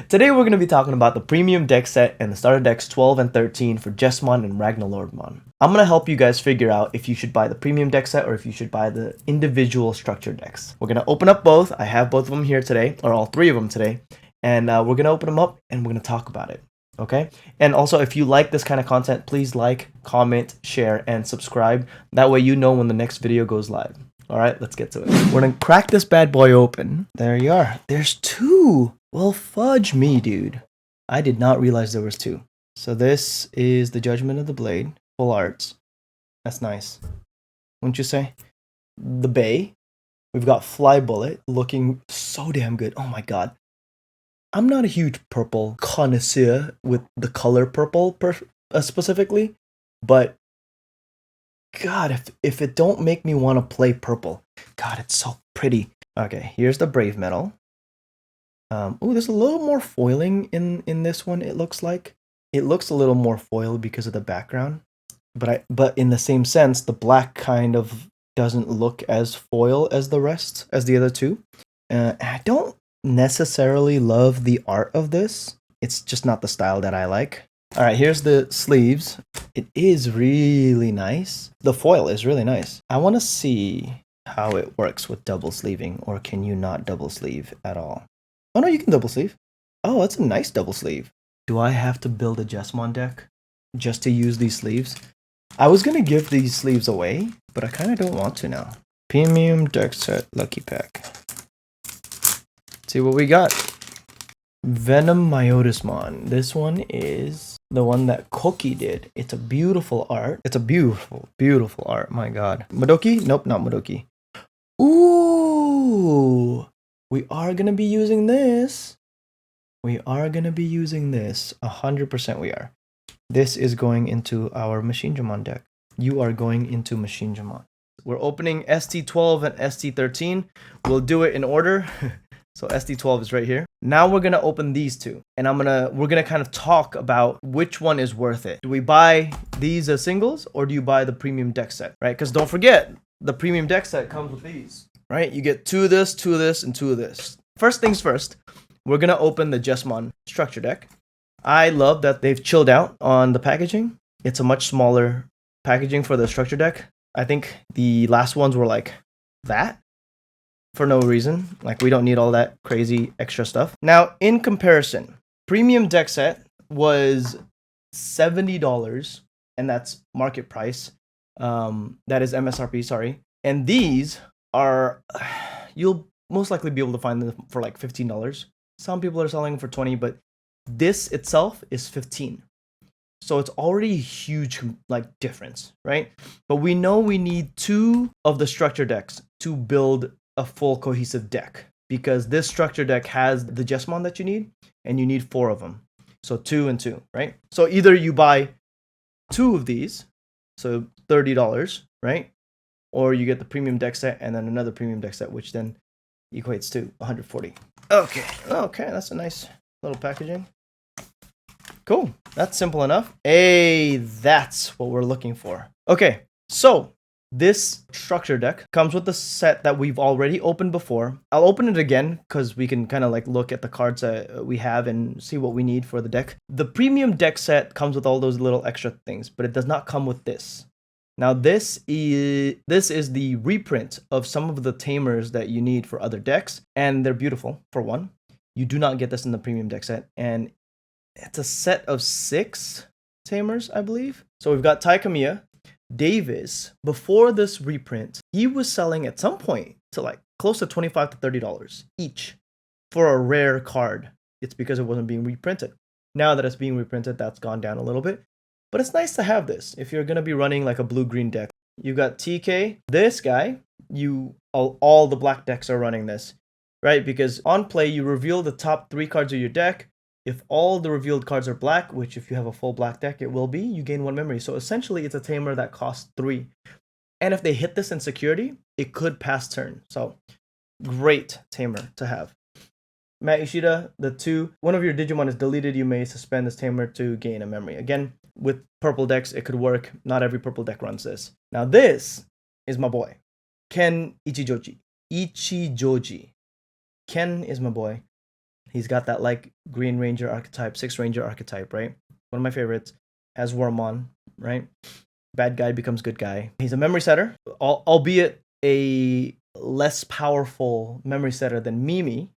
Today we're going to be talking about the premium deck set and the starter decks 12 and 13 for Jesmon and Ragnalordmon. I'm going to help you guys figure out if you should buy the premium deck set or if you should buy the individual structure decks. We're going to open up both. I have both of them here today, or all three of them today, and we're going to open them up and we're going to talk about it. Okay? And also, if you like this kind of content, please like, comment, share, and subscribe. That way you know when the next video goes live. All right, let's get to it. We're going to crack this bad boy open. There you are. There's two. Well, fudge me, dude. I did not realize there was two. So this is the Judgment of the Blade, full arts. That's nice. Wouldn't you say? The Bay. We've got Fly Bullet, looking so damn good. Oh my god. I'm not a huge purple connoisseur with the color purple specifically, but god, if it don't make me want to play purple. God, it's so pretty. Okay, here's the Brave Metal. Oh, there's a little more foiling in this one, it looks like. It looks a little more foiled because of the background. But in the same sense, the black kind of doesn't look as foil as the other two. I don't necessarily love the art of this. It's just not the style that I like. Alright, here's the sleeves. It is really nice. The foil is really nice. I want to see how it works with double sleeving, or can you not double sleeve at all? Oh no, you can double sleeve. Oh, that's a nice double sleeve. Do I have to build a Jesmon deck just to use these sleeves? I was gonna give these sleeves away, but I kind of don't want to now. Premium deck set lucky pack. See what we got. Ragnalordmon. This one is the one that Koki did. It's a beautiful art. It's a beautiful, beautiful art. My god. Madoki? Nope, not Madoki. Ooh! We are going to be using this. We are going to be using this. 100% we are. This is going into our Machinedramon deck. You are going into Machinedramon. We're opening ST12 and ST13. We'll do it in order. So ST12 is right here. Now we're going to open these two. And we're going to kind of talk about which one is worth it. Do we buy these as singles or do you buy the premium deck set? Right? Because don't forget, the premium deck set comes with these. Right? You get two of this, and two of this. First things first, we're going to open the Jesmon structure deck. I love that they've chilled out on the packaging. It's a much smaller packaging for the structure deck. I think the last ones were like that for no reason. Like, we don't need all that crazy extra stuff. Now, in comparison, premium deck set was $70, and that's market price. That is MSRP, sorry. And these are, you'll most likely be able to find them for like $15. Some people are selling for $20, but this itself is $15. So it's already a huge like difference, right? But we know we need two of the structure decks to build a full cohesive deck, because this structure deck has the Jesmon that you need, and you need 4 of them. So 2 and 2, right? So either you buy 2 of these, so $30, right? Or you get the premium deck set and then another premium deck set, which then equates to $140. Okay, that's a nice little packaging. Cool, that's simple enough. Hey, that's what we're looking for. Okay, so this structure deck comes with the set that we've already opened before. I'll open it again because we can kind of like look at the cards that we have and see what we need for the deck. The premium deck set comes with all those little extra things, but it does not come with this. Now this is the reprint of some of the Tamers that you need for other decks, and they're beautiful, for one. You do not get this in the premium deck set, and it's a set of 6 Tamers, I believe. So we've got Taikamiya. Davis, before this reprint, he was selling at some point to like close to $25 to $30 each for a rare card. It's because it wasn't being reprinted. Now that it's being reprinted, that's gone down a little bit. But it's nice to have this if you're going to be running like a blue-green deck. You got TK. This guy, all the black decks are running this, right? Because on play, you reveal the top 3 cards of your deck. If all the revealed cards are black, which if you have a full black deck, it will be, you gain 1 memory. So essentially, it's a Tamer that costs 3. And if they hit this in security, it could pass turn. So great Tamer to have. Matt Ishida, one of your Digimon is deleted, you may suspend this Tamer to gain a memory. Again, with purple decks, it could work. Not every purple deck runs this. Now this is my boy, Ken Ichijoji. Ken is my boy. He's got that like Green Ranger archetype, 6 Ranger archetype, right? One of my favorites. Has Wormmon, right? Bad guy becomes good guy. He's a memory setter, albeit a less powerful memory setter than Mimi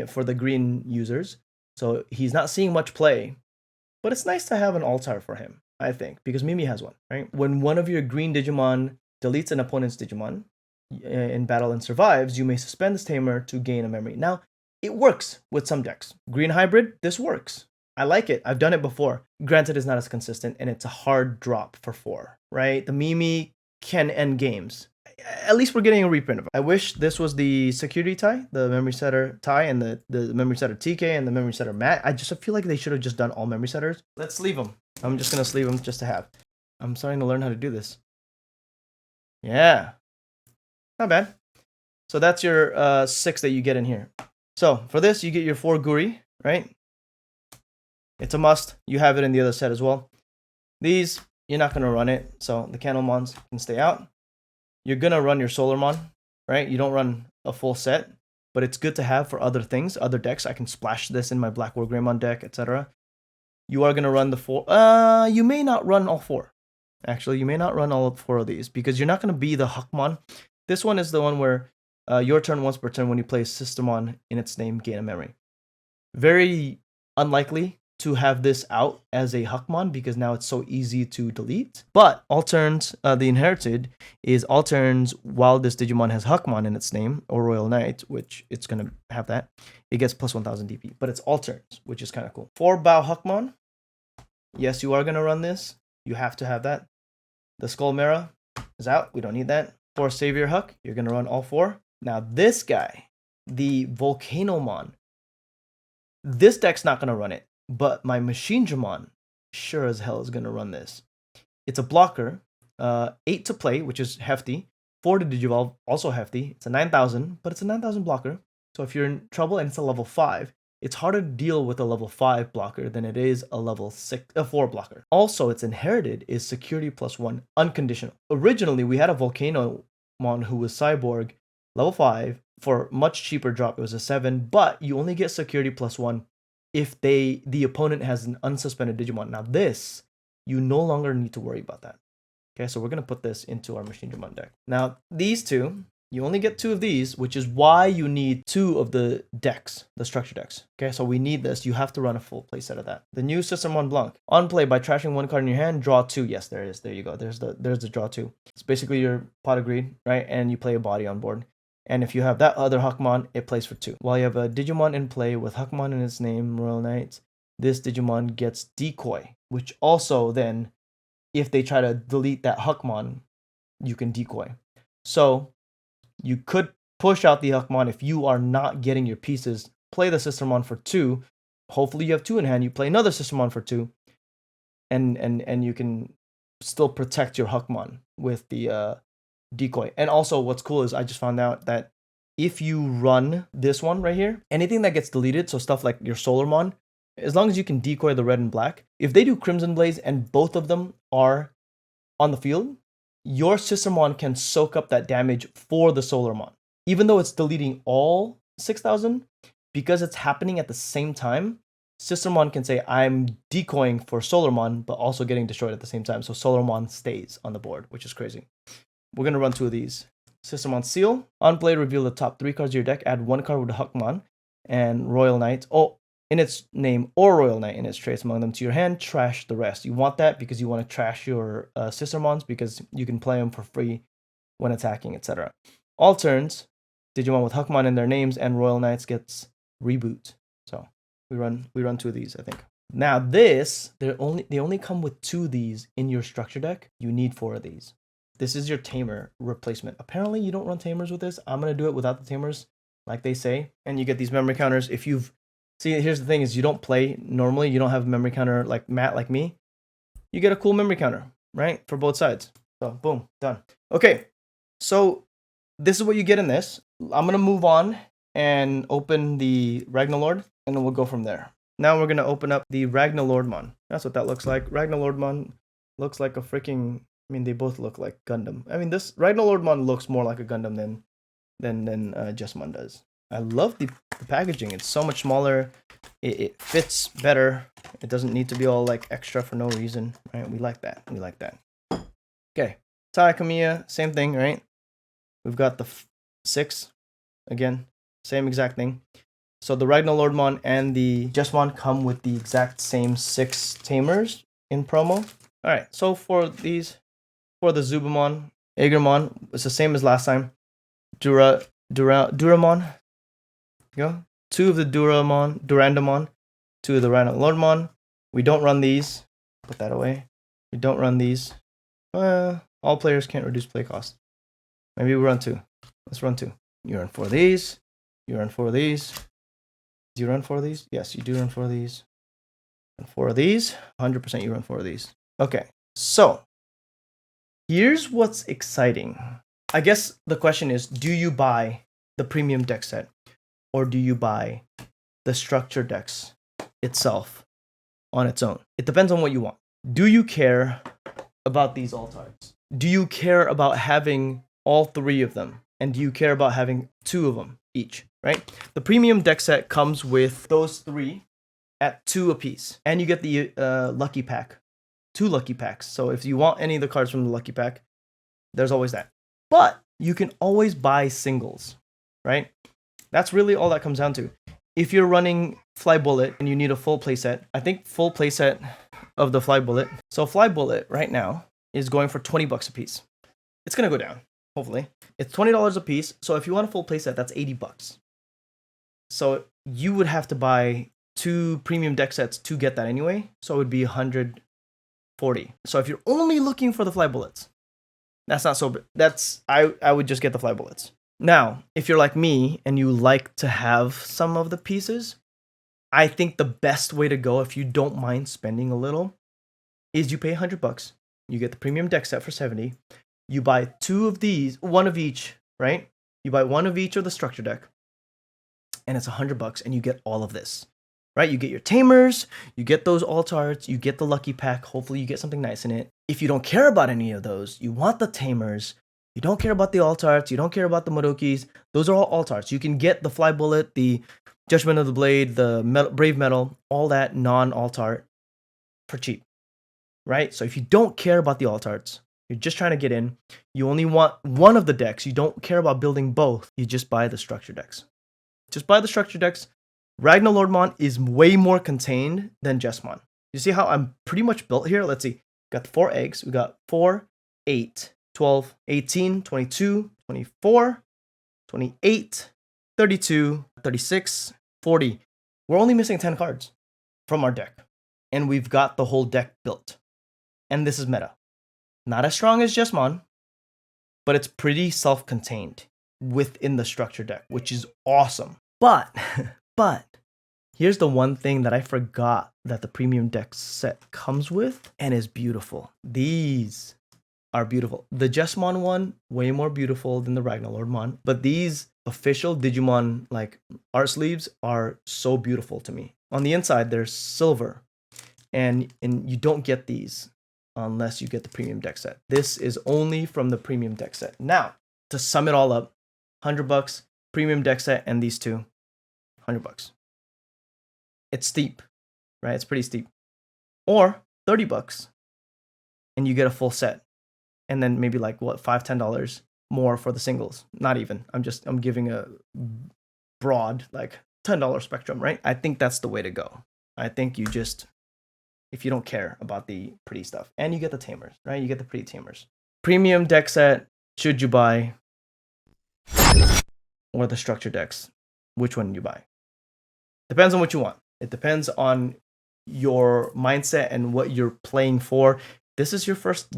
for the green users. So he's not seeing much play, but it's nice to have an altar for him, I think, because Mimi has one, right? When one of your green Digimon deletes an opponent's Digimon in battle and survives, you may suspend this Tamer to gain a memory. Now, it works with some decks. Green Hybrid, this works. I like it. I've done it before. Granted, it's not as consistent, and it's a hard drop for 4, right? The Mimi can end games. At least we're getting a reprint of it. I wish this was the security tie, the memory setter tie, and the memory setter TK and the memory setter Matt. I just feel like they should have just done all memory setters. Let's sleeve them. I'm just going to sleeve them just to have. I'm starting to learn how to do this. Yeah. Not bad. So that's your 6 that you get in here. So for this, you get your 4 Guri, right? It's a must. You have it in the other set as well. These, you're not going to run it, so the Candlemons can stay out. You're going to run your Solarmon, right? You don't run a full set, but it's good to have for other things, other decks. I can splash this in my Black War Greymon deck, etc. You are going to run the 4. You may not run all 4. Actually, you may not run all 4 of these because you're not going to be the Huckmon. This one is the one where your turn once per turn when you play Systemon in its name, gain a memory. Very unlikely to have this out as a Huckmon because now it's so easy to delete. But all turns, the inherited is all turns while this Digimon has Huckmon in its name, or Royal Knight, which it's going to have that. It gets plus 1000 DP, but it's all turns, which is kind of cool. 4 Bow Huckmon. Yes, you are going to run this. You have to have that. The Skull Mera is out. We don't need that. 4 Savior Huck. You're going to run all 4. Now this guy, the Volcanomon. This deck's not going to run it. But my Machinedramon sure as hell is going to run this. It's a blocker, 8 to play, which is hefty. 4 to Digivolve, also hefty. It's a 9,000, but it's a 9,000 blocker. So if you're in trouble and it's a level 5, it's harder to deal with a level 5 blocker than it is a level 4 blocker. Also, its inherited is security +1, unconditional. Originally, we had a Volcanomon who was Cyborg, level 5, for much cheaper drop. It was a 7, but you only get security +1 if the opponent has an unsuspended Digimon. Now this, you no longer need to worry about that. Okay, so we're going to put this into our Machinedramon deck. Now, these 2, you only get 2 of these, which is why you need 2 of the decks, the structure decks. Okay, so we need this. You have to run a full play set of that. The new Systemon Blanc. On play, by trashing 1 card in your hand, draw 2. Yes, there it is. There you go. There's the draw 2. It's basically your pot of greed, right? And you play a body on board. And if you have that other Huckmon, it plays for 2. While you have a Digimon in play with Huckmon in its name, Royal Knight, this Digimon gets Decoy, which also then, if they try to delete that Huckmon, you can Decoy. So you could push out the Huckmon if you are not getting your pieces. Play the Systemon for 2. Hopefully you have 2 in hand. You play another Systemon for 2. And you can still protect your Huckmon with the Decoy. And also what's cool is I just found out that if you run this one right here, anything that gets deleted, so stuff like your Solarmon, as long as you can decoy the red and black, if they do Crimson Blaze and both of them are on the field, your Systemon can soak up that damage for the Solarmon. Even though it's deleting all 6,000, because it's happening at the same time, Systemon can say, I'm decoying for Solarmon, but also getting destroyed at the same time. So Solarmon stays on the board, which is crazy. We're going to run 2 of these. Systemon Seal. On play, reveal the top 3 cards of your deck. Add 1 card with Huckmon and Royal Knight in its name or Royal Knight in its trace among them to your hand. Trash the rest. You want that because you want to trash your Systemons because you can play them for free when attacking, etc. All turns, Digimon with Huckmon in their names and Royal Knights gets reboot. So we run 2 of these, I think. Now this, they only come with 2 of these in your structure deck. You need 4 of these. This is your Tamer replacement. Apparently, you don't run Tamers with this. I'm going to do it without the Tamers, like they say. And you get these memory counters. If you've... See, here's the thing is you don't play normally. You don't have a memory counter like Matt, like me. You get a cool memory counter, right? For both sides. So, boom, done. Okay, so this is what you get in this. I'm going to move on and open the Ragnalord, and then we'll go from there. Now we're going to open up the Ragnalordmon. That's what that looks like. Ragnalordmon looks like a freaking... I mean, they both look like Gundam. I mean, this Ragnalordmon looks more like a Gundam than Jesmon does. I love the packaging. It's so much smaller. It fits better. It doesn't need to be all like extra for no reason, right? We like that. We like that. Okay, Tai Kamiya, same thing, right? We've got the 6 again, same exact thing. So the Ragnalordmon and the Jesmon come with the exact same 6 Tamers in promo. All right, so for the Zubamon, Agermon, it's the same as last time. Duramon. Go. 2 of the Durandamon, 2 of the Ragnalordmon. We don't run these. Put that away. We don't run these. All players can't reduce play cost. Maybe we run 2. Let's run 2. You run 4 of these. You run 4 of these. Do you run 4 of these? Yes, you do run 4 of these. And 4 of these. 100% you run 4 of these. Okay, so here's what's exciting. I guess the question is, do you buy the premium deck set? Or do you buy the structure decks itself on its own? It depends on what you want. Do you care about these altards? Do you care about having all 3 of them? And do you care about having 2 of them each, right? The premium deck set comes with those 3 at 2 apiece. And you get the lucky pack. 2 lucky packs. So if you want any of the cards from the lucky pack, there's always that. But you can always buy singles, right? That's really all that comes down to. If you're running Fly Bullet and you need a full playset, I think full playset of the Fly Bullet. So Fly Bullet right now is going for 20 bucks a piece. It's going to go down, hopefully. It's $20 a piece. So if you want a full playset, that's 80 bucks. So you would have to buy 2 premium deck sets to get that anyway. So it would be 140. So if you're only looking for the Fly Bullets, that's not so bad. I would just get the Fly Bullets. Now, if you're like me and you like to have some of the pieces, I think the best way to go, if you don't mind spending a little, is you pay 100 bucks. You get the premium deck set for 70. You buy 2 of these, 1 of each, right? You buy 1 of each of the structure deck, and it's 100 bucks, and you get all of this, right? You get your Tamers, you get those altards, you get the lucky pack. Hopefully, you get something nice in it. If you don't care about any of those, you want the Tamers. You don't care about the altards. You don't care about the Modokis. Those are all altards. You can get the Fly Bullet, the Judgment of the Blade, the Brave Metal, all that non-altart for cheap, right? So if you don't care about the altards, you're just trying to get in, you only want one of the decks, you don't care about building both, you just buy the structure decks. Just buy the structure decks. Ragnalordmon is way more contained than Jesmon. You see how I'm pretty much built here? Let's see. Got the 4 eggs. We got 4, 8, 12, 18, 22, 24, 28, 32, 36, 40. We're only missing 10 cards from our deck. And we've got the whole deck built. And this is meta. Not as strong as Jesmon, but it's pretty self-contained within the structure deck, which is awesome. But here's the one thing that I forgot that the premium deck set comes with and is beautiful. These are beautiful. The Jesmon one, way more beautiful than the Ragnalordmon, but these official Digimon like art sleeves are so beautiful to me. On the inside, they're silver, and you don't get these unless you get the premium deck set. This is only from the premium deck set. Now, to sum it all up, 100 bucks, premium deck set, and these 2, 100 bucks. It's steep, right? It's pretty steep. Or 30 bucks, and you get a full set. And then maybe like what, $5, $10 more for the singles. Not even. I'm giving a broad like $10 spectrum, right? I think that's the way to go. I think you just, if you don't care about the pretty stuff, and you get the Tamers, right? You get the pretty Tamers. Premium deck set, should you buy? Or the structure decks, which one do you buy? Depends on what you want. It depends on your mindset and what you're playing for. This is your first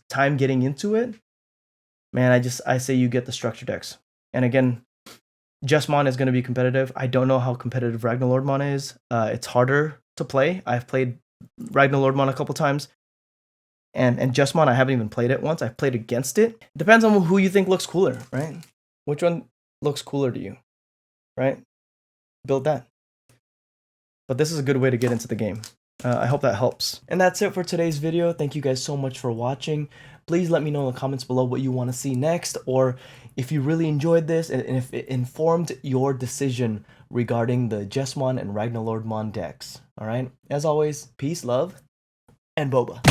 time getting into it, man, I say you get the structure decks. And again, Jesmon is going to be competitive. I don't know how competitive Ragnalordmon is. It's harder to play. I've played Ragnalordmon a couple times. And Jesmon, I haven't even played it once. I've played against it. Depends on who you think looks cooler, right? Which one looks cooler to you, right? Build that. But this is a good way to get into the game. I hope that helps. And that's it for today's video. Thank you guys so much for watching. Please let me know in the comments below what you want to see next, or if you really enjoyed this and if it informed your decision regarding the Jesmon and Ragnalordmon decks. All right? As always, peace, love, and boba.